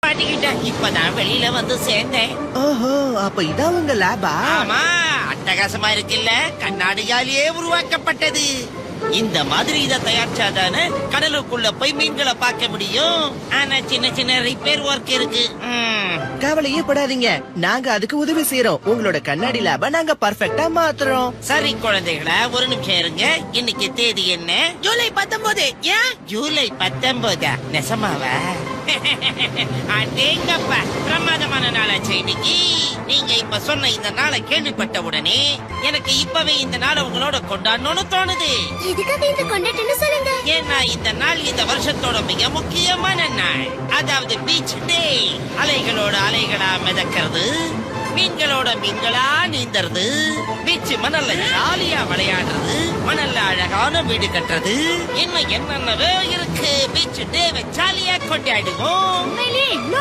மாட்டிக்கிட்டேன். இப்பதான் வெளியில வந்து சேர்ந்தேன். ஓஹோ, அப்ப இதான் உங்க லேபா? ஆமா, அட்டகாசமா இருக்குல்ல. கண்ணாடியாலேயே உருவாக்கப்பட்டது. இந்த மாதிரி இதை தயாரிச்சாதானே கடலுக்குள்ள போய் மீன்களை பார்க்க முடியும். ஆனா சின்ன சின்ன ரிப்பேர் ஒர்க் இருக்கு. கவலையே படாதீங்க, நாங்க அதுக்கு உதவி செய்யறோம். உங்களோட கண்ணாடி லேப நாங்க பர்ஃபெக்ட்டா மாத்துறோம். சரி குழந்தைகளா, ஒரு நிமிஷம் இருங்க. இன்னைக்கு தேதி என்ன? ஜூலை 19. ஏன் ஜூலை 19. நெசமாவா? அடேங்கப்பா, பிரமாதமான நாளாச்சு இன்னைக்கு. நீங்க இப்ப சொன்ன இந்த நாளை கேள்விப்பட்ட உடனே எனக்கு இப்பவே இந்த நாளை உங்களோட கொண்டாடணும்னு தோணுது. எதுக்காக இந்த கொண்டாட்டம்னு சொல்லுங்க. ஏன்னா இந்த நாள் இந்த வருஷத்தோட மிக முக்கியமான நாள். அதாவது பீச் டே. அலைகளோட அலைகளா மிதக்கிறது, மீன்களோட மீன்களா நீந்தறது, பீச் மணல்ல ஜாலியா விளையாடுறது, மணல்ல அழகான வீடு கட்டுறது, இன்னும் என்னென்னவோ இருக்கு. பீச் டேவை ஜாலியா கொண்டாடுவோம். உண்மையிலேயே